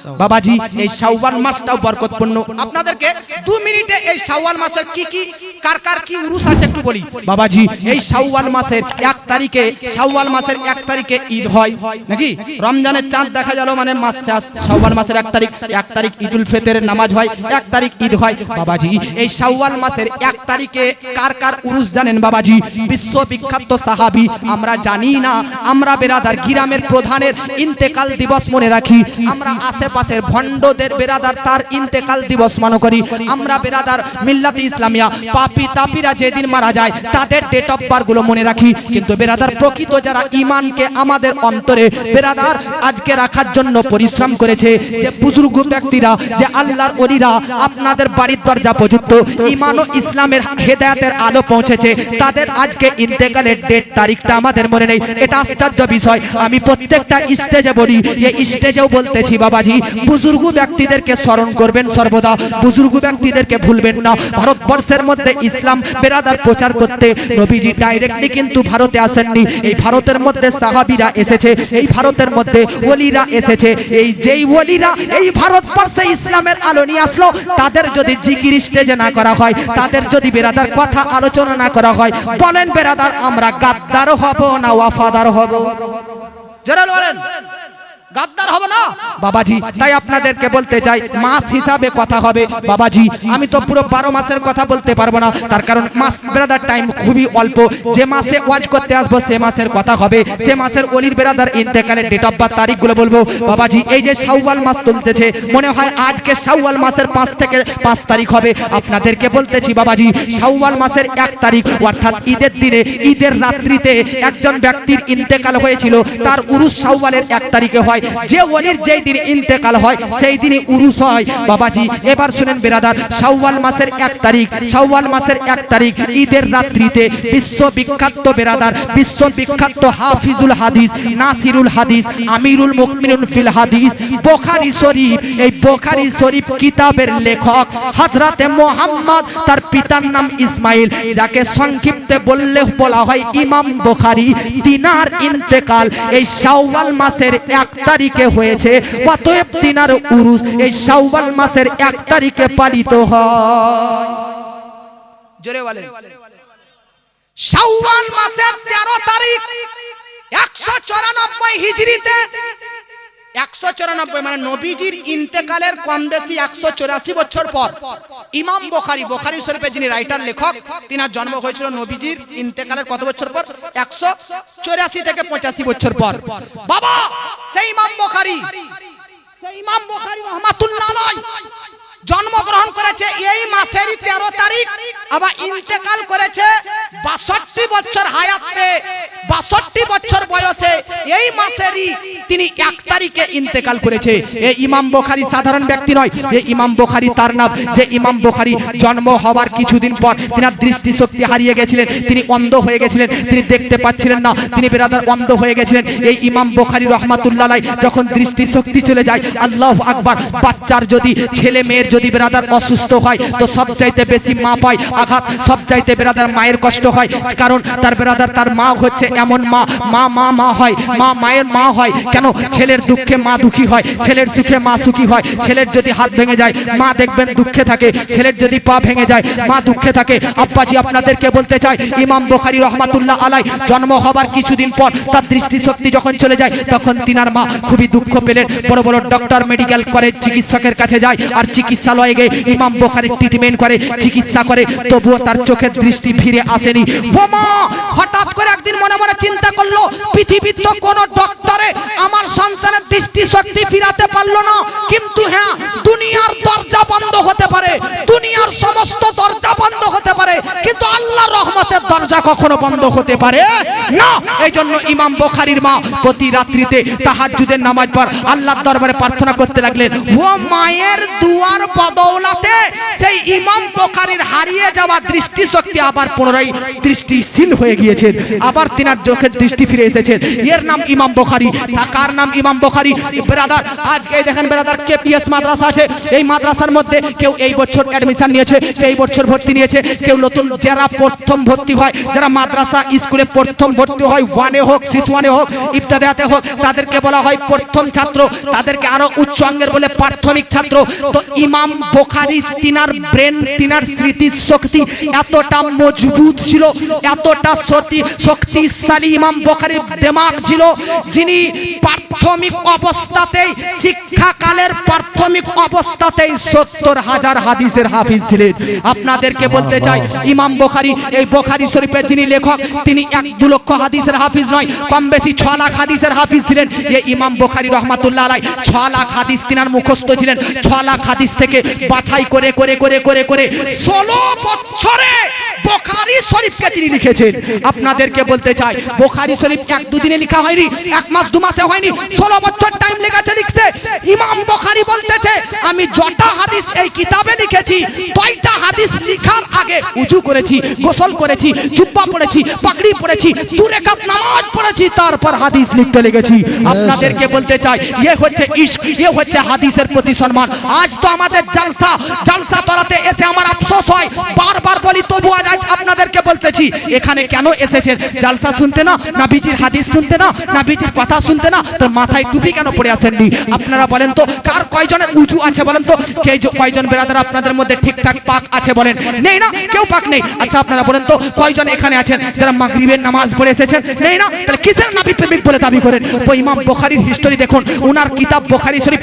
বাবাজি এই শাওয়াল মাসটাও বরকতপূর্ণ। আপনাদেরকে 2 মিনিটে এই শাওয়াল মাসের কি কি কার কার কি উরুস আছে একটু বলি। বাবাজি এই শাওয়াল মাসের 1 তারিখে শাওয়াল মাসের 1 তারিখে ঈদ হয় নাকি? রমজানের চাঁদ দেখা গেল মানে মাস শেষ। শাওয়াল মাসের 1 তারিখ ঈদুল ফিতরের নামাজ হয়, 1 তারিখ ঈদ হয়। বাবাজি এই শাওয়াল মাসের 1 তারিখে কার কার উরুস জানেন? বাবাজি বিশ্ববিখ্যাত সাহাবী আমরা জানি না, আমরা বেরাদার গ্রামের প্রধানের ইন্তেকাল দিবস মনে রাখি, আমরা আশেপাশের ভণ্ডদের বেরাদার তার ইন্তেকাল দিবস মনে করি, আমরা বেরাদার মিল্লাতে ইসলামিয়া পাপি তাপিরা যেদিন মারা যায় তাদের ডেট অফ বার্থ গুলো মনে রাখি। কিন্তু বেরাদার প্রকৃত যারা ঈমানকে আমাদের অন্তরে বেরাদার আজকে রাখার জন্য পরিশ্রম করেছে, যে বুজুর্গ ব্যক্তিরা, যে আল্লাহর ওলিরা আপনাদের বাড়ির দরজা পর্যন্ত ঈমান ও ইসলামের হেদায়েতের আলো পৌঁছেছে, তাদের আজকে ইন্তেকালের ডেট তারিখটা আমাদের মনে নেই। এটা আশ্চর্য বিষয়। আমি প্রত্যেকটা স্টেজে বলি, এই স্টেজেও বলতেছি বাবাজি বুজুর্গ ব্যক্তিদেরকে স্মরণ করবেন সর্বদা, বুজুর্গ ব্যক্তিদেরকে ভুলবেন না। ভারতবর্ষের মধ্যে ইসলাম বেরাদার প্রচার করতে নবীজি ডাইরেক্টলি কিন্তু ভারতে আসেননি, এই ভারতের মধ্যে সাহাবীরা এসেছে, এই ভারতের মধ্যে ওলিরা এসেছে। এই যেই ওলিরা এই ভারতবর্ষে ইসলামের আলো নিয়ে আসলো, তাদের যদি জিকির স্টেজে না করা হয়, তাদের যদি বেরাদার কথা আলোচনা না করা হয়, বলেন বেরাদার আমরা গাদ্দার হব না ওয়াফাদার হব? যারা বলেন গাদ্দার হবে না বাবাজি। তাই আপনাদেরকে বলতে চাই মাস হিসাবে কথা হবে বাবাজি। আমি তো পুরো 12 মাসের কথা বলতে পারবো না, তার কারণ মাস বেরাদার টাইম খুবই অল্প। যে মাসে ওয়াজ করতে আসবো সে মাসের কথা হবে, সে মাসের ওলির বেরাদার ইন্তেকালের ডেট অফ বার্থ তারিখগুলো বলবো বাবাজি। এই যে শাওয়াল মাস চলতেছে, মনে হয় আজকে শাওয়াল মাসের 5 থেকে 5 তারিখ হবে। আপনাদেরকে বলতেছি বাবাজি শাওয়াল মাসের 1 তারিখ অর্থাৎ ঈদের দিনে, ঈদের রাত্রিতে একজন ব্যক্তির ইন্তেকাল হয়েছিল, তার উরুস শাওয়ালের 1 তারিখে হয়। যে ওলির যেই দিন ইন্তেকাল হয় সেই দিনই উরুস হয় বাবাজি। এবার শুনেন বেরাদার, শাওয়াল মাসের 1 তারিখ, শাওয়াল মাসের 1 তারিখ ঈদের রাত্রিতে বিশ্ববিখ্যাত বেরাদার, বিশ্ববিখ্যাত হাফিজুল হাদিস, নাসিরুল হাদিস, আমিরুল মুমিনিন ফিল হাদিস, বুখারী শরীফ, এই বুখারী শরীফ কিতাবের লেখক হযরতে মুহাম্মদ, তার পিতার নাম ইসমাইল, যাকে সংক্ষিপ্তে বলা হয় ইমাম বুখারী, তিনার ইন্তেকাল এই শাওয়াল মাসের 1 তারিখে হয়েছে। অতএব তিনার উরুস এই শাওয়াল মাসের 1 তারিখে পালিত হয়। জোরে বলেন শাওয়াল মাসের 13 তারিখ 194 হিজরিতে, 194 মানে নবীজির ইন্তেকালের কম বেশি 184 বছর পর ইমাম বুখারী, বুখারী শরীফের যিনি রাইটার লেখক, তিনার জন্ম হয়েছিল নবীজির ইন্তেকালের কত বছর পর? 184 থেকে 85 বছর পর। বাবা সেই ইমাম বুখারী রাহমাতুল্লাহ আলাইহি জন্মগ্রহণ করেছে এই মাসেরই 13 তারিখ, আবার ইন্তেকাল করেছে 62 বছর হায়াতে, 62 বছর বয়সে এই মাসেরই তিনি 1 তারিখে ইন্তেকাল করেছে। এই ইমাম বুখারী সাধারণ ব্যক্তি নয়, এই ইমাম বুখারী তার নাম। যে ইমাম বুখারী জন্ম হওয়ার কিছুদিন পর তিনার দৃষ্টিশক্তি হারিয়ে গেছিলেন, তিনি অন্ধ হয়ে গেছিলেন, তিনি দেখতে পাচ্ছিলেন না, তিনি বেরাদার অন্ধ হয়ে গেছিলেন। এই ইমাম বুখারী রাহমাতুল্লাহ আলাইহি যখন দৃষ্টিশক্তি চলে যায়, আল্লাহু আকবার, বাচ্চার যদি ছেলে মেয়ের যদি বেরাদার অসুস্থ হয় তো সবচাইতে বেশি মা পায় আঘাত, সবচাইতে বেরাদার মায়ের কষ্ট হয়, কারণ তার বেরাদার তার মা হচ্ছে এমন মা হয়, মায়ের মা হয়। কেন? ছেলের দুঃখে মা দুঃখী হয়, ছেলের সুখে মা সুখী হয়। ছেলের যদি হাত ভেঙে যায় মা দেখবেন দুঃখে থাকে, ছেলের যদি পা ভেঙে যায় মা দুঃখে থাকে। আব্বাজি আপনাদেরকে বলতে চাই ইমাম বুখারী রাহমাতুল্লাহ আলাইহি জন্ম হবার কিছুদিন পর তার দৃষ্টিশক্তি যখন চলে যায়, তখন তিনার মা খুবই দুঃখ পেলেন। বড় বড় ডক্টর, মেডিকেল কলেজ, চিকিৎসকের কাছে যায়, আর চিকিৎসালয়ে গিয়ে ইমাম বুখারী ট্রিটমেন্ট করে, চিকিৎসা করে, তবুও তার চোখের দৃষ্টি ফিরে আসেনি। ও মা হঠাৎ করে একদিন মনে মনে চিন্তা করলো, পৃথিবীর তো কোনো ডক্টরে আমার সন্তানের দৃষ্টিশক্তি ফিরাতে পারলো না, কিন্তু হ্যাঁ দুনিয়ার দরজা বন্ধ হতে পারে, দুনিয়ার সমস্ত দরজা বন্ধ হতে পারে, কিন্তু আল্লাহর রহমতের দরজা কখনো বন্ধ হতে পারে না। এই জন্য ইমাম বুখারীর মা প্রতি রাত্রিতে তাহাজ্জুদের নামাজ পড়ে আল্লাহর দরবারে প্রার্থনা করতে লাগলেন। ও মায়ের দুয়ার বদৌলতে সেই ইমাম বুখারীর হারিয়ে যাওয়া দৃষ্টিশক্তি আবার পুনরায় দৃষ্টিশীল হয়ে গিয়েছেন, আবার তিনার চোখের দৃষ্টি ফিরে এসেছেন। এর নাম ইমাম বুখারী। কার নাম ইমাম বুখারী? ব্রাদার আজকে এই দেখেন ব্রাদার কেপিএস মাদ্রাসা আছে, এই মাদ্রাসার মধ্যে কেউ এই বছর অ্যাডমিশন নিয়েছে, কেউ এই বছর ভর্তি নিয়েছে, কেউ নতুন যারা প্রথম ভর্তি হয়, যারা মাদ্রাসা স্কুলে প্রথম ভর্তি হয়, ওয়ানে হোক, শিশু ওয়ানে হোক, ইবতিদাইতে হোক, তাদেরকে বলা হয় প্রথম ছাত্র, তাদেরকে আরো উচ্চ অঙ্গের বলে প্রাথমিক ছাত্র। তো ইমাম বুখারী তিনার ব্রেন, তিনার স্মৃতি শক্তি এতটা মজবুত ছিল, এতটা শক্তিশালী ইমাম বুখারীর দিমাগ ছিল, যিনি প্রাথমিক অবস্থাতেই, শিক্ষাকালের প্রাথমিক অবস্থাতেই 70,000 হাদিসের হাফিজ ছিলেন। আপনাদেরকে বলতে চাই, ইমাম বুখারী, এই বুখারী শরীফের যিনি লেখক, তিনি 1-2 লক্ষ হাদিসের হাফিজ নয়, কম বেশি 6 লাখ হাদিসের হাফিজ ছিলেন। এই ইমাম বুখারী রহমাতুল্লাহ আলাইহি 6 লাখ হাদিস তিনার মুখস্থ ছিলেন। 6 লাখ হাদিস থেকে বাছাই করে করে করে করে করে 16 বছরে বুখারী শরীফকে তিনি লিখেছেন। আপনাদেরকে বলতে চাই, বুখারী শরীফ 1-2 দিনে লেখা হয়নি, 1 মাস 2 মাসে হয়নি, 16 বছর টাইম লেগেছে লিখতে। ইমাম বুখারী বলতেছে, আমি যটা হাদিস এই কিতাবে লিখেছি, 2টা হাদিস লেখার আগে উযু করেছি, গোসল করেছি, জুব্বা পড়েছি, পাগড়ি পড়েছি, 2 রাকাত নামাজ পড়েছি, তারপর হাদিস লিখতে লেগেছি। আপনাদেরকে বলতে চাই, এ হচ্ছে ইশক, এ হচ্ছে হাদিসের প্রতি সম্মান। আজ তো আমাদের জলসা তরাতে এসে আমার আফসোস হয়, বারবার বলি, তবু আজ আপনাদেরকে বলতেছি, এখানে কেন এসেছেন? জলসা শুনতে না, নবীজির হাদিস শুনতে না, নবীজির কথা শুনতে না, তো মাথায় টুপি কেন পড়ে আসেননি? আপনারা বলেন তো, কার কয়জনের উজু আছে বলেন তো? কয়জন বেরাদার আপনাদের মধ্যে ঠিকঠাক পাক আছে বলেন? নেই না, কেউ পাক নেই। আচ্ছা আপনারা বলেন তো, কয়জন এখানে আছেন যারা মাগরিবের নামাজ পড়ে এসেছেন? নেই না, তাহলে কিসের নবী প্রেমিক বলে দাবি করেন? তো ইমাম বুখারীর হিস্টরি দেখুন, উনার কিতাব বুখারী শরীফ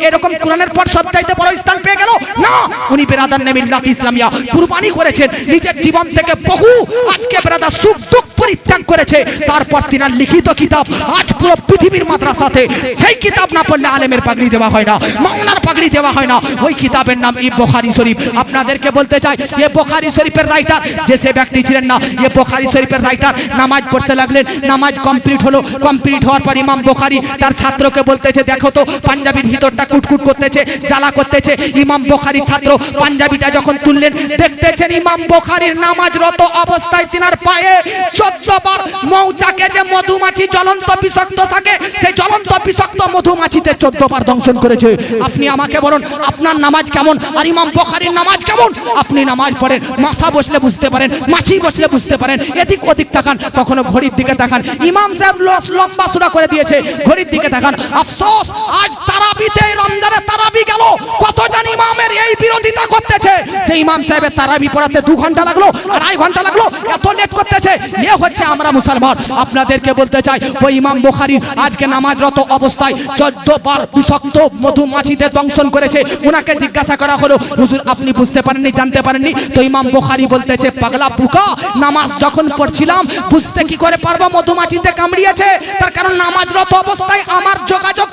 এরকম কোরআনের পর সবচাইতে বড় স্থান পেয়ে গেল না। উনি বেরাদার মিল্লাত ইসলামিয়া কুরবানি করেছেন, নিজের জীবন থেকে বহু আজকে বেরাদার সুখ দুঃখ পরিত্যাগ করেছে, তারপর তিনার লিখিত কিতাব আজ পুরো পৃথিবীর মাদ্রাসাতে সেই কিতাব না পড়লে আলেমের পাগড়ি দেওয়া হয় না, মাওলানার পাগড়ি দেওয়া হয় না। ওই কিতাবের নাম বুখারী শরীফ। আপনাদেরকে বলতে চাই, এই বুখারী শরীফের রাইটার যে সে ব্যক্তি ছিলেন না, এই বুখারী শরীফের রাইটার নামাজ পড়তে লাগলেন, নামাজ কমপ্লিট হলো, কমপ্লিট হওয়ার পর ইমাম বুখারী তার ছাত্রকে বলতেছে, দেখো তো পাঞ্জাবির ভিতরটা কুটকুট করতেছে, জ্বালা করতেছে। ইমাম বুখারীর ছাত্র পাঞ্জাবিটা যখন তুললেন, দেখতেছেন ইমাম বুখারীর নামাজরত অবস্থায় তিনার পায়ে 14 বার মৌচাকে যে মধুমাছি জ্বলন্ত বিষাক্ত থাকে, সেই জ্বলন্ত বিষাক্ত মধুমাছিতে 14 বার দংশন করেছে। আপনি আমাকে বলুন, আপনার নামাজ কেমন আর ইমাম বুখারীর নামাজ কেমন? আপনি নামাজ পড়েন, মাসা বসলে বুঝতে পারেন, মাছি বসলে বুঝতে পারেন, এদিক ওদিক তাকান, কখনো ঘড়ির দিকে তাকান। ইমাম সাহেব লম্বা সূরা করে দিয়েছে, ঘড়ির দিকে তাকান। আফসোস, আজ তারাবিতে, রমজানে তারাবি গেল, কতজন ইমামের এই বিরোধিতা করতেছে যে ইমাম সাহেবের তারাবি পড়াতে 2 ঘন্টা লাগলো, 2.5 ঘন্টা লাগলো, এত লেট করতেছে। এ হচ্ছে আমরা মুসলমান। আপনাদেরকে বলতে চাই, ওই ইমাম বুখারী আজকে নামাজরত অবস্থায় 14 বার বিষাক্ত মধুমাছিতে দংশন করেছে। ওনাকে জিজ্ঞাসা করা হলো, হুজুর আপনি বুঝতে পারেননি, জানতে পারেননি? তো ইমাম বুখারী বলতেছে, পাগলা বুকা, নামাজ যখন পড়ছিলাম বুঝতে কি করে পারবো মধুমাছিতে কামড়িয়েছে? তার কারণ নামাজরত অবস্থায় আমার যোগাযোগ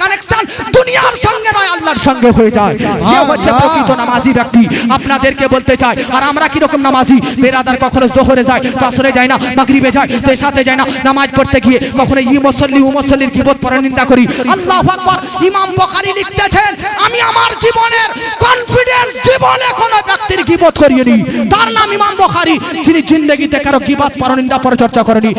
কানেকশন দুনিয়ার সঙ্গে নয়, আল্লাহর সঙ্গে হয়ে যায়। এ হচ্ছে প্রকৃত নামাজি ব্যক্তি। আপনাদেরকে বলতে চাই, আর আমরা কি রকম নামাজি? বেরাদার কখনো জোহরে যায়, আসরে যায় না, মাগরিবে যায়, এশাতে যায় না, নামাজ পড়তে গিয়ে কখনো ই মুসল্লির গীবত পরনিন্দা করি। আল্লাহু আকবার। ইমাম বুখারী লিখতেছেন, আমি আমার জীবনের কনফিডেন্স জীবনে কোনো ব্যক্তির গীবত করিনি। তার নাম ইমাম বুখারী, যিনি জিন্দেগিতে কারো গীবত পরনিন্দা পরচর্চা করেনি।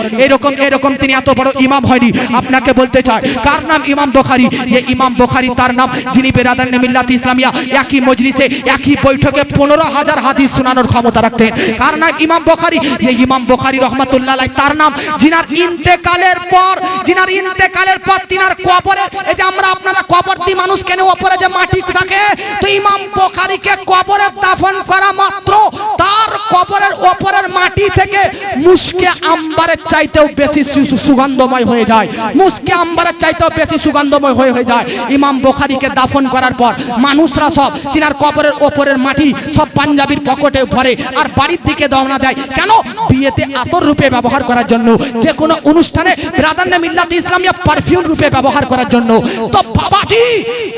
এরকম তিনি এত বড় ইমাম হয়নি। আপনাকে বলতে চাই, কার নাম ইমাম বুখারী? এই ইমাম বুখারী তার নাম, যিনি বেরাদার মিল্লাত ইসলামিয়া একই মজলিসে, একই বৈঠকে 15,000 হাদিস শোনানোর ক্ষমতা রাখতেন। কার নাম? ইমাম বুখারী। এই ইমাম বুখারী রহমাতুল্লাহ আলাইহি তার নাম, যিনার ইন্তেকালের পর তিনার কবরে, এই যে আমরা আপনারা কবর দি মানুষ কেন উপরে যে মাটি থাকে, তো ইমাম বুখারীকে কবরে দাফন করা মাত্র তার কবরের উপরের মাটি থেকে মুশকে আম্বারের চাইতেও বেশি সুগন্ধময় হয়ে যায়, মুশকে আম্বারের চাইতেও বেশি সুগন্ধময় হয়ে যায়। ইমাম বুখারীকে দাফন করার পর মানুষরা সব তিনার কবরের উপরের মাটি সব পাঞ্জাবির পকেটে ভরে আর বাড়ির দিকে রওনা দেয়। কেন? বিয়েতে আতর রূপে ব্যবহার করার জন্য, যে কোনো অনুষ্ঠানে বেরাদার মিল্লাত ইসলামিয়া পারফিউম রূপে ব্যবহার করার জন্য। তো বাবাজি,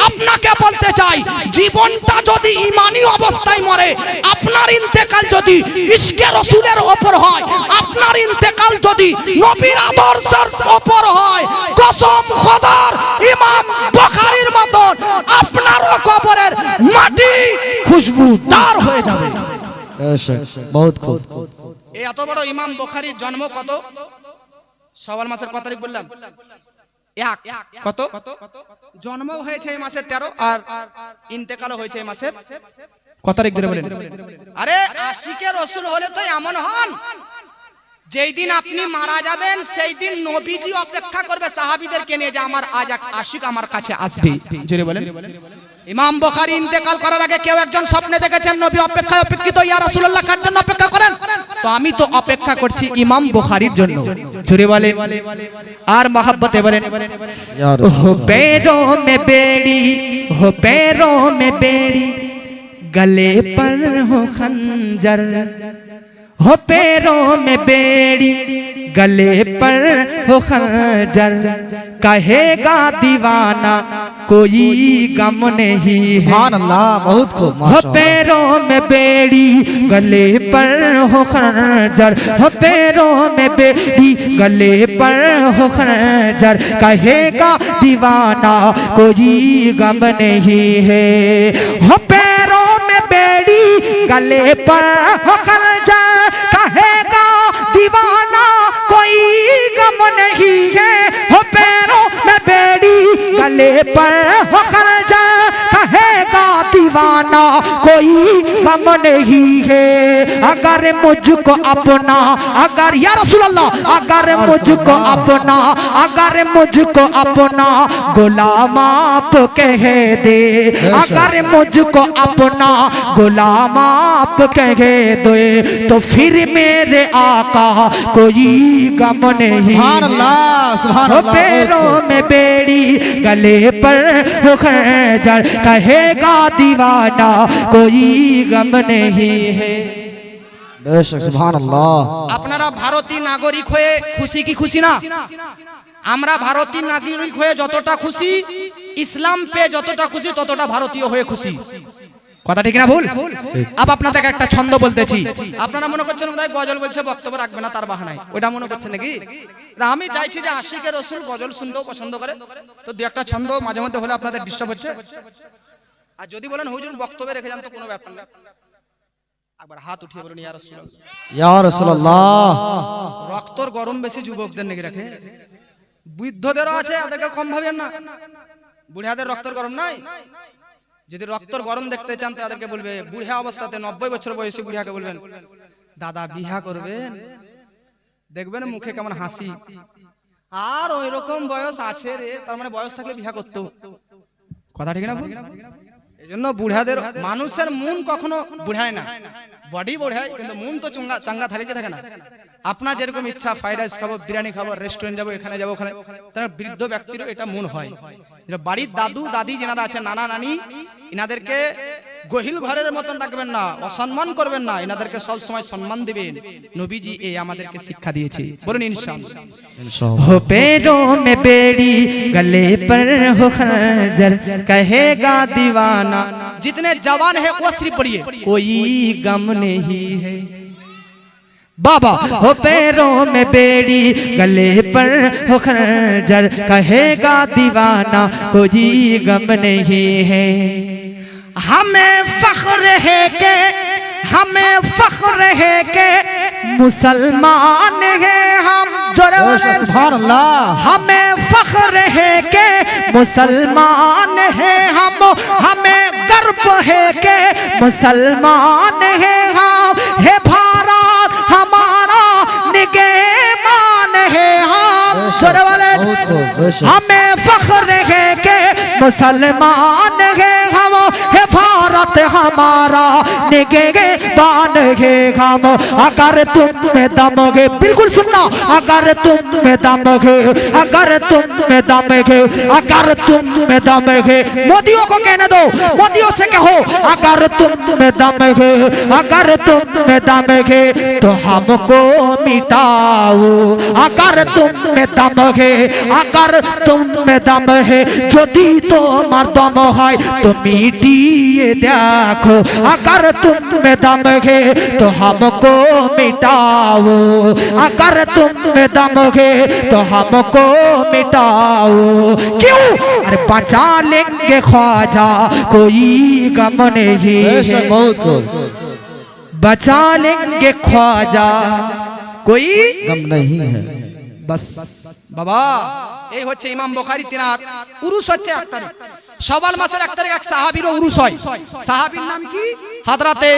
আপনাকে বলতে চাই, জীবনটা যদি ঈমানি অবস্থায় মরে, আপনার ইন্তেকাল যদি ইশকে রাসূলের উপর হয়, আপনার ইন্তেকাল যদি নবীর আদর্শের উপর হয়, কসম খোদার ইমাম বুখারীর মতন আপনারও কবরের মাটি খুশবুদার হয়ে যাবে। বহুত খুব। এই এত বড় ইমাম বুখারীর জন্ম কত? শাওয়াল মাসের কত তারিখ বললাম? কত জন্ম হয়েছে এই মাসের 13, আর ইন্তেকালও হয়েছে এই মাসের কত তারিখ ধরে বলেন? আরে আশিকে রসুল হলে তো এমন হন, যেই দিন আপনি মারা যাবেন সেই দিন নবীজি অপেক্ষা করবে সাহাবীদেরকে নিয়ে, যে আমার আজ এক আশিক আমার কাছে আসবে। জোরে বলেন। ইমাম বুখারী ইন্তেকাল করার আগে কেউ একজন স্বপ্নে দেখেছেন নবী অপেক্ষায় অপেক্ষিত, ইয়া রাসূলুল্লাহ কার জন্য অপেক্ষা করেন? তো আমি তো অপেক্ষা করছি ইমাম বুখারীর জন্য। জোরে বলেন। আর মহব্বতে বলেন, या हो रसूल पैरों में बेड़ी, हो पैरों में बेड़ी, गले पर हो खंजर, हो पैरों में बेड़ी, गले पर हो खंजर, कहेगा दीवाना कोई गम नहीं है। सुभान अल्लाह, बहुत खूब हो माशाअल्लाह। पैरों में बेड़ी, गले पर हो खंजर, हो पैरों में बेड़ी, गले पर हो खंजर, कहेगा दीवाना कोई गम नहीं है। हो पैरों में बेड़ी, गले पर हो खंजर, कहेगा दीवाना कोई गम नहीं है। हो पैरों में बेड़ी, गले पर हो खंजर, कहेगा दीवाना कोई गम नहीं है। अगर मुझको अपना, अगर या रसूल अल्लाह, अगर मुझको अपना, अगर मुझको अपना गुलाम आप कह दे, अगर मुझको अपना गुलाम आप कह दे, तो फिर मेरे आका कोई गम नहीं। सुभान अल्लाह, सुभान हो अल्लाह, पैरों में बेड़ी, गले पर हो खंजर, कहेगा दीवाना कोई गम नहीं है। बेशक सुभान अल्लाह। আপনারা ভারতীয় নাগরিক হয়ে খুশি কি খুশি না? আমরা ভারতীয় নাগরিক হয়ে যতটা খুশি, ইসলাম পেয়ে যতটা খুশি, ততটা ভারতীয় হয়ে খুশি। কথা ঠিক না ভুল? আব আপনাদের একটা ছন্দ বলতেছি, আপনারা মনে করছেন বোধহয় গজল বলছে বক্তব্য রাখবে না তার বাহানায়, ওটা মনে করছেন নাকি? না, আমি চাইছি যে আশিকে রসুল গজল শুনতেও পছন্দ করে, তো দু একটা ছন্দ মাঝে মধ্যে হলে আপনাদের ডিস্টার্ব হচ্ছে। আর যদি বলেন হুজুর বক্তব্যে রেখে যান তো কোনো ব্যাপার না, একবার হাত উঠিয়ে বলুন ইয়া রাসূলুল্লাহ। या रसूल अल्लाह। রক্তর গরম বেশি যুবকদের নাকি রাখে, বৃদ্ধদেরও আছে, ওদেরকে কম ভাবেন না। বুড়াদের রক্তর গরম নাই। যদি রক্তর গরম দেখতে চান তাদেরকে বলবে, বুড়া অবস্থাতে 90 বছর বয়সী বুড়াকে বলবেন দাদা বিহা করবেন, দেখবেন মুখে কেমন হাসি। আর ওই রকম বয়স আছে রে, তার মানে বয়স থাকলে বিহা করতো। কথা ঠিক না ভুল? এজন্য বুড়াদের, মানুষের মন কখনো বুড়ায় না, বডি বুড়ায় কিন্তু মন তো চাঙ্গা থাকে কি থাকে না? আপনার যেরকম ইচ্ছা ফ্রাইড রাইস খাবো, বিরিয়ানি খাবো, রেস্টুরেন্ট যাবো, এখানে যাবো ওখানে, তার বৃদ্ধ ব্যক্তিরও এটা মন হয়। বাড়ির দাদু দাদি যেনারা আছে, নানা নানি, ইনাদেরকে গহিল ঘরের মতন রাখবেন না, অসম্মান করবেন না, ইনাদেরকে সব সময় সম্মান দিবেন। নবীজি এই আমাদেরকে শিক্ষা দিয়েছে। বলুন ইনশাআল্লাহ। इंशाअल्लाह। हो पैरों में बेड़ी, गले पर हो खंजर, कहेगा दीवाना। जितने जवान है वो सिर्फ पढ़िए, कोई गम नहीं है। बाबा हो पैरों में बेड़ी, गले पर हो खंजर, कहेगा दीवाना कोई गम नहीं है। हमें फख्र है के, हमें फख्र है के मुसलमान हैं हम। जोरे बेशक सुभान अल्लाह। हमें फख्र है के मुसलमान हैं हम, हमें गर्व है के मुसलमान हैं हम। हे भारत हमारा निगहबान है हम। जोरे वाले, बहुत खूब, बेशक। हमें फख्र है के मुसलमान हैं हम, हे भारत हमारा निगहबान है हम। अगर तुम में दम है, बिल्कुल सुनना, अगर तुम में दम है, अगर तुम में दम है, अगर तुम में दम है, मोदियों को कहने दो, मोदियों से कहो, अगर तुम में दम है, अगर तुम में दम है, तो हमको मिटाओ। अगर तुम में दम है, अगर तुम में दम है, যদি তোমার দম হয় তো মিটিয়ে দেখো। अगर तुम में दम है तो हमको मिटाओ, अगर तुम में दम है तो हमको मिटाओ। क्यों? अरे बचा लेंगे ख्वाजा कोई गम नहीं बेशक है, बहुत खूब। बचा लेंगे ख्वाजा कोई गम नहीं है। बस বাবা, এই হচ্ছে ইমাম বুখারী, তিনার উরুস হচ্ছে 1 তারিখ, শাওয়াল মাসের 1 তারিখ এক সাহাবীর উরুস হয়। সাহাবীর নাম কি? হযরতে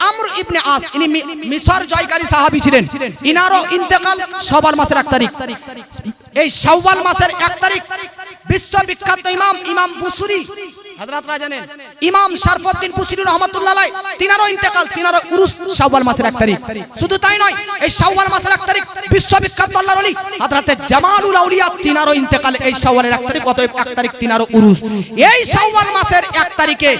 আমর ইবনে আস, ইনি মিশর জয়কারী সাহাবী ছিলেন। ইনারও ইন্তেকাল শাওয়াল মাসের 1 তারিখ। এই শাওয়াল মাসের 1 তারিখ বিশ্ববিখ্যাত ইমাম বুসুরি হযরতরা জানেন, ইমাম শরফুদ্দীন বুসরি রাহমাতুল্লাহ আলাইহি, তিনারও ইন্তেকাল, তিনারও উরুস শাওয়াল মাসের 1 তারিখ। শুধু তাই নয়, এই শাওয়াল মাসের 1 তারিখ বিশ্ববিখ্যাত আল্লাহর ওলি হযরতে জামালুল আউলিয়া, তিনারও ইন্তেকাল এই শাওয়ালের 1 তারিখ। অতএব 1 তারিখ তিনারও উরুস। এই শাওয়াল মাসের 1 তারিখে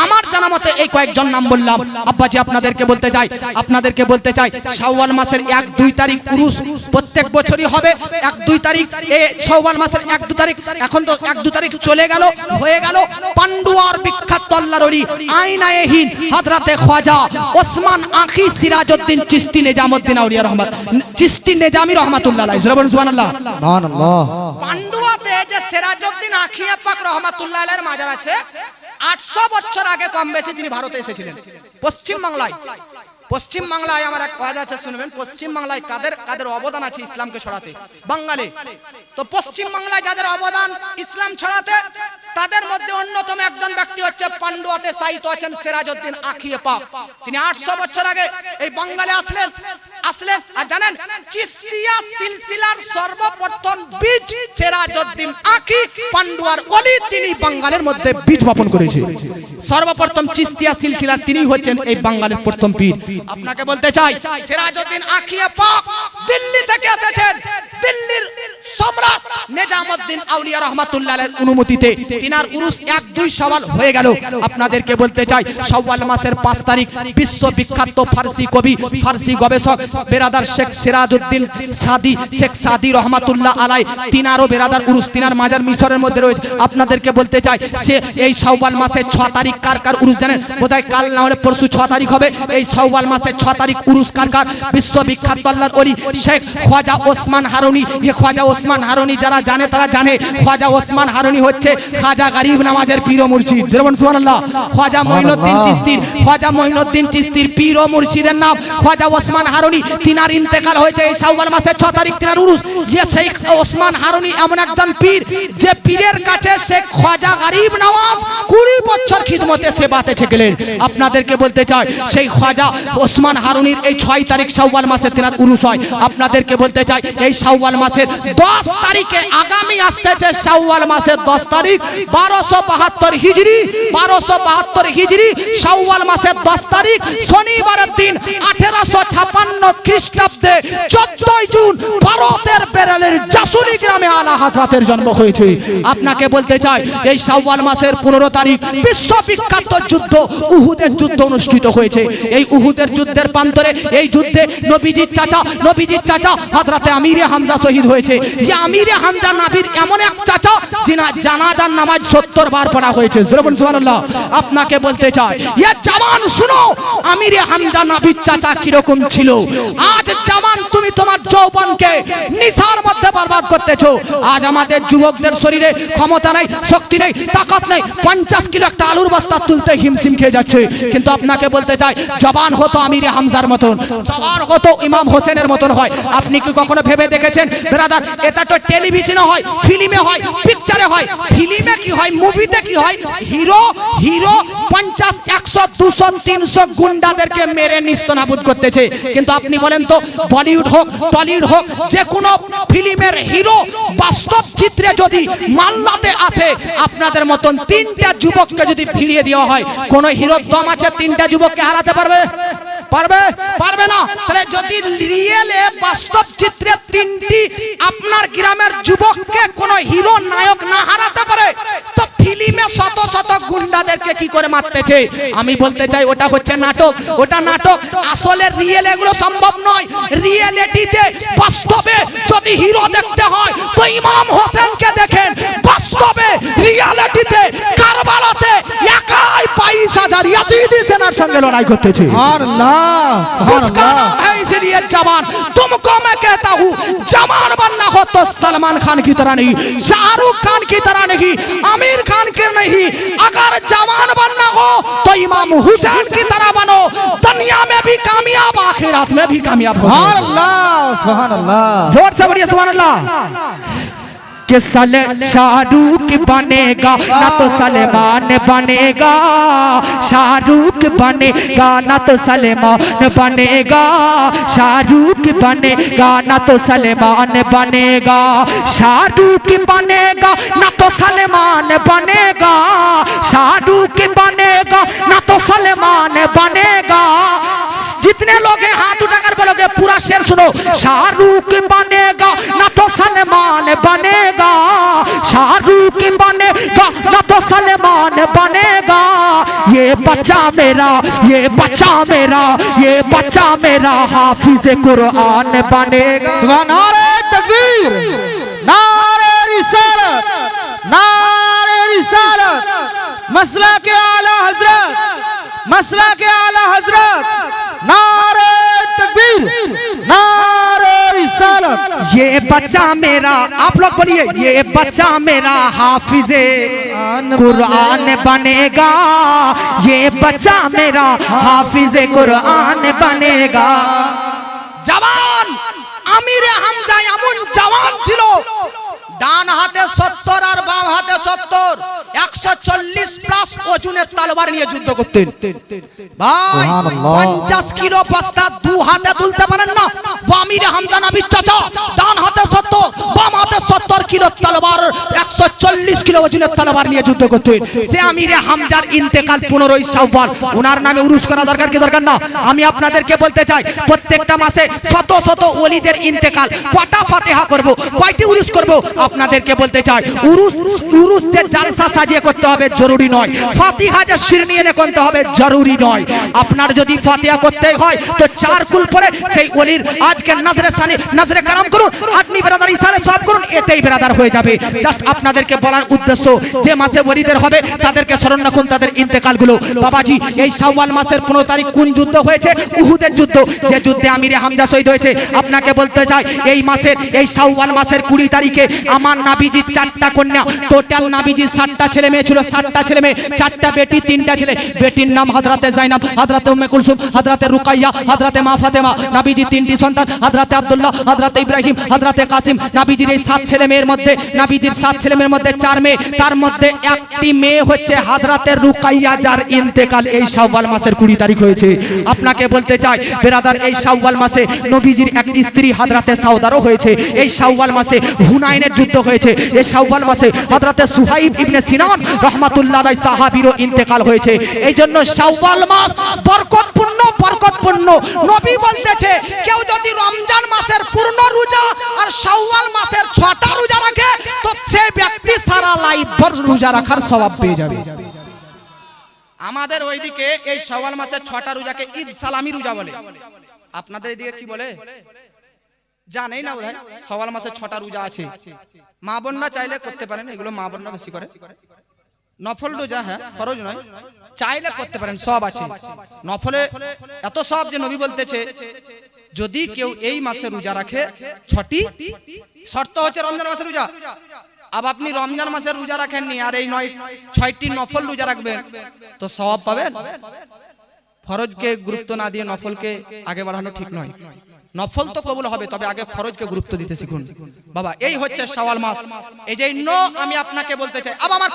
আমার জানা মতে এই কয়েকজন নাম বললাম। আব্বাজি আপনাদেরকে বলতে চাই শাওয়াল মাসের 1, 2 তারিখ উরুস প্রত্যেক বছরই হবে। 1, 2 তারিখ এই শাওয়াল মাসের 1, 2 তারিখ। এখন তো 1, 2 তারিখ চলে গেল, হয়ে গেল। পান্ডুয়ার বিখ্যাত আল্লাহর ওলি আইনায়ে হিন্দ হযরতে খ্বাজা ওসমান আখি সিরাজউদ্দিন চিশতি নিজামউদ্দিন আউলিয়া রহমত চিশতি নিজামী রাহমাতুল্লাহ আলাইহি, সুবহানাল্লাহ সুবহানাল্লাহ। পান্ডুয়াতে যে সিরাজউদ্দিন আখি পাক রাহমাতুল্লাহ আলাইহির মাজার আছে, 800 বছর আগে কম বেশি তিনি ভারতে এসেছিলেন। পশ্চিম বাংলায় আমার এক ওয়াজ আছে, শুনবেন। পশ্চিম বাংলায় কাদের অবদান আছে ইসলামকে ছড়াতে? বাঙালি। তো পশ্চিম বাংলায় যাদের অবদান ইসলাম ছড়াতে, তাদের মধ্যে অন্যতম একজন ব্যক্তি হচ্ছে পান্ডুয়াতে শায়িত আছেন সিরাজউদ্দিন আখি পাক। তিনি 800 বছর আগে এই বাঙালি আসলেন। আর জানেন, চিশতিয়া সিলসিলার সর্বপ্রথম বীজ সিরাজউদ্দিন আখি পান্ডুয়ার ওলি, তিনি বাঙালির মধ্যে বীজ বপন করেছে। সর্বপ্রথম চিশতিয়া সিলসিলার তিনি হচ্ছেন এই বাঙালির প্রথম পীর। আপনাকে বলতে চাই, সিরাজউদ্দিন আখি পাক দিল্লি থেকে এসেছেন। দিল্লির সম্রাট নিজামউদ্দিন আউলিয়া রাহমাতুল্লাহ আলাইহির অনুমতিতে তিনার উরুস 1, 2 শাওয়াল হয়ে গেল। আপনাদেরকে বলতে চাই, শাওয়াল মাসের 5 তারিখ বিশ্ববিখ্যাত ফার্সি কবি, ফার্সি গবেষক বেরাদার শেখ সিরাজউদ্দিন শেখ সাদি রহমাতুল্লাহ আলাইহি, তিনারও বেরাদার উরুস, তিনার মাজার মিশরের মধ্যে রয়েছে। আপনাদেরকে বলতে চাই, সে এই শাওয়াল মাসের 6 তারিখ কার উরুস জানেন? বোধহয় কাল না হলে পরশু 6 তারিখ হবে। এই শাওয়াল মাসের 6 তারিখ উরুস কার? বিশ্ববিখ্যাত আল্লাহর ওলি শেখ খ্বাজা ওসমান হারুনি। এই খ্বাজা ওসমান হারুনি যারা জানে তারা জানে, খ্বাজা ওসমান হারুনি হচ্ছে খাজা গরিব নওয়াজের পীর ও মুর্শিদ। সুবহানাল্লাহ। খ্বাজা মঈনুদ্দিন চিশতির পীর ও মুর্শিদের নাম খ্বাজা ওসমান হারুনি। তিনার ইন্তেকাল হয়েছে এই শাওয়াল মাসের 6 তারিখ, তিনার উরুস। এই শেখ ওসমান হারুনি এমন একজন পীর, যে পীরের কাছে শেখ খ্বাজা গরিব নওয়াজ 20 বছর খিদমতে সেবাতে থেকেলেন। আপনাদেরকে বলতে চাই, সেই খ্বাজা ওসমান হারুনির এই 6 তারিখ শাওয়াল মাসে তিনার উরুস হয়। আপনাদেরকে বলতে চাই, এই শাওয়াল মাসের 10 তারিখে আগামী আসতেছে শাওয়াল মাসের 10 তারিখ 1272 হিজরি, 1272 হিজরি শাওয়াল মাসের 10 তারিখ শনিবারের দিন 1856 খ্রিস্টাব্দে 14 জুন ভারতের বেরেলের জাসুলি গ্রামে আলা হযরতের জন্ম হয়েছে। আপনাকে বলতে চাই, এই শাওয়াল মাসের 15 তারিখ বিশ্ববিখ্যাত যুদ্ধ উহুদের যুদ্ধ অনুষ্ঠিত হয়েছে। এই উহুদের যুদ্ধের প্রান্তরে, এই যুদ্ধে নবীজির চাচা হযরতে আমিরে হামজা শহীদ হয়েছে। এই আমিরে হামজা নবীর এমন এক চাচা, যিনি জানাজার নামাজ 70 বার পড়া হয়েছে। সুবহানাল্লাহ। আপনাকে বলতে চাই, ইয়া জামান শুনো, আমিরে হামজা নবীর চাচা কিরকম ছিল। আজ জামান তুমি তোমার যৌবনকে নিশার মধ্যে বরবাদ করতেছো। আজ আমাদের যুবকদের শরীরে ক্ষমতা নেই, শক্তি নেই, তাকত নেই। 50 কিলো একটা আলুর বস্তা তুলতে হিমশিম খেয়ে যাচ্ছে। কিন্তু আপনাকে বলতে চাই, জবান হতো আমিরে হামজার মতন, জবান হতো ইমাম হোসেনের মতন হয়। আপনি কি কখনো ভেবে দেখেছেন ব্রাদার? এটা তো টেলিভিশনে হয়, ফিল্মে হয়, পিকচারে হয়। ফিল্মে কি হয়, মুভিতে কি হয়? হিরো 50, 100, 200, 300 গুন্ডাদেরকে মেরে নিস্তনাবুদ করতেছে। কিন্তু আপনি বলেন তো, বলিউড হোক, টলিউড হোক, যে কোনো ফিল্মের হিরো বাস্তব চিত্রে যদি মাল্লাতে আসে, আপনাদের মতন 3টা যুবককে যদি ভিড়িয়ে দেওয়া হয়, কোন হিরোর দম আছে 3টা যুবককে হারাতে পারবে? পারবে না। তাহলে যদি রিয়েলে বাস্তব চিত্রে 3টি আপনার গ্রামের যুবককে কোন হিরো নায়ক না হারাতে পারে, তো ফিল্মে শত শত গুন্ডাদেরকে কি করে মারতেছে? আমি বলতে চাই, ওটা হচ্ছে নাটক, ওটা নাটক। আসলে রিয়েল এগুলো সম্ভব নয়। রিয়েলিটিতে, বাস্তবে যদি হিরো দেখতে হয়, তো ইমাম হোসেনকে দেখেন। বাস্তবে রিয়েলিটিতে কারবালাতে একাই 22,000 ইয়াজিদি সেনার সঙ্গে লড়াই করতেছে। इसलिए जवान तुमको मैं कहता हूँ, जवान बनना हो तो सलमान खान की तरह नहीं, शाहरुख खान की तरह नहीं, आमिर खान की नहीं। अगर जवान बनना हो तो इमाम हुसैन की तरह बनो। दुनिया में भी कामयाब, आखिरत में भी कामयाब हो। सुभान अल्लाह, सुभान अल्लाह। जोर से बोलिए सुभान अल्लाह। कि शाहरुख बनेगा ना तो सलमान बनेगा, शाहरुख बनेगा ना तो सलमान बनेगा, शाहरुख बनेगा ना तो सलमान बनेगा, शाहरुख बनेगा ना तो सलमान बनेगा, शाहरुख बनेगा ना तो सलमान बनेगा। जितने लोग हैं हाथ उठाकर बोलोगे पूरा शेर सुनो। शाहरुख बनेगा ना तो सलमान बनेगा, शाहरुख बनेगा ना तो सलमान बनेगा। ये बच्चा मेरा, ये बच्चा मेरा, ये बच्चा मेरा हाफिज कुरान बनेगा। सुभान नारे तकबीर, नारे रिसालत, नारे रिसालत, मसला के आला हजरत, मसला के आला हजरत, नारे तकबीर, नारे रिसालत। ये बच्चा मेरा, आप लोग बोलिए, ये बच्चा मेरा हाफिजे कुरान बनेगा, ये बच्चा मेरा हाफिजे कुरान बनेगा। जवान আমিরে হামজা এমন জওয়ান ছিল, ডান হাতে 70 আর বাম হাতে 70, 140 প্লাস ওজনের তলোয়ার নিয়ে যুদ্ধ করতেন। ভাই 50 কিলো বস্তা দু হাতে তুলতে পারেন না। আমিরে হামজা নবীর চাচা, ডান হাতে 70 বাম হাতে 70 কিলো তলোয়ার, 140 কিলো ওজনের তলোয়ার নিয়ে যুদ্ধ করতেন। সে আমিরে হামজার ইন্তেকাল 15ই শাওয়াল। ওনার নামে উরুস করা দরকার কি দরকার না? আমি আপনাদেরকে বলতে চাই, প্রত্যেকটা মাসে শত শত ওলিদের ইন্তেকাল, কটা ফাতিহা করব, কয়টি উরুস করব, আপনাদেরকে বলতে চাই উরুস যে জালসা সাজিয়ে করতে হবে জরুরি নয়, ফাতিহা যে শির নিয়ে করতে হবে জরুরি নয়। আপনার যদি ফাতিহা করতে হয় তো 4 কুল পড়ে সেই ওলির আজকে নজরে সানি নজরে কারাম করুন, আপনি ব্রাদার ইসারে সব করুন, এতেই ব্রাদার হয়ে যাবে। জাস্ট আপনাদেরকে বলার উদ্দেশ্য, যে মাসে ওলিদের হবে তাদেরকে স্মরণ রাখুন তাদের ইন্তেকালগুলো। বাবাজি এই শাওয়াল মাসের 15 তারিখ কোন যুদ্ধ হয়েছে? উহুদের যুদ্ধ, যে যুদ্ধে আমিরে হামজা শহীদ হয়েছে। আপনাকে বলতে চাই এই মাসের, এই শাওয়াল মাসের 20 তারিখে আমার নাবিজির 4টা কন্যা, টোটাল নাবিজির 7টা ছেলে মেয়ে ছিল, 7টা ছেলে মেয়ে, 4টা বেটি 3টা ছেলে। বেটির নাম হযরতে যায়নাব, হযরতে উম্মে কুলসুম, হযরতে রুকাইয়া, হযরতে মা ফাতেমা। নাবিজির 3টি সন্তান, হযরতে আব্দুল্লাহ, হযরতে ইব্রাহিম, হযরতে কাসিম। নাবিজির এই 7 ছেলে মেয়ের মধ্যে, নাবিজির 7 ছেলে মেয়ের মধ্যে 4 মেয়ে, তার মধ্যে একটি মেয়ে হচ্ছে হযরতে রুকাইয়া, যার ইন্তেকাল এই শাওয়াল মাসের 20 তারিখ হয়েছে। আপনাকে বলতে চাই বেরাদার, এই শাওয়াল মাসে নবীজির এক স্ত্রী হযরতে সাউদারও হয়েছে। এই শাওয়াল মাসে হুনাইনের যুদ্ধ হয়েছে। এই শাওয়াল মাসে হযরতে সুহাইব ইবনে সিনান রাহমাতুল্লাহ আলাইহি সাহাবীরও ইন্তেকাল হয়েছে। এই জন্য শাওয়াল মাস বরকতপূর্ণ, বরকতপূর্ণ। নবী বলতেছে কেউ যদি রমজান মাসের পূর্ণ রোজা আর শাওয়াল মাসের 6টা রোজা রাখে তো সে ব্যক্তি সারা লাইফ ভর রোজা রাখার সওয়াব পেয়ে যাবে। আমাদের ওইদিকে এই শাওয়াল মাসের 6টা রোজাকে ঈদ সালামি রোজা বলে। আপনাদের এদিকে কি বলে জানেই না বোধহয়। শাওয়াল মাসে 6টা রোজা আছে, মা বোনরা চাইলে করতে পারেন, এগুলো মা বোনরা বেশি করে। নফল রোজা, হ্যাঁ ফরজ নয়, চাইলে করতে পারেন, সব আছে। নফলে এত সব যে নবী বলতেছে যদি কেউ এই মাসে রোজা রাখে 6টি, শর্ত হচ্ছে রমজান মাসের রোজা। अब আপনি রমজান মাসের রোজা রাখেননি আর এই 6টি নফল রোজা রাখবেন তো সওয়াব পাবেন। ফরজকে গুরুত্ব না দিয়ে নফলকে আগে বাড়ানো ঠিক নয়। নফল তো কবুল হবে, তবে আগে ফরজকে গুরুত্ব দিতে শিখুন বাবা। এই হচ্ছে শাওয়াল মাস। এই জন্য আমি আপনাকে বলতে চাই, अब আমার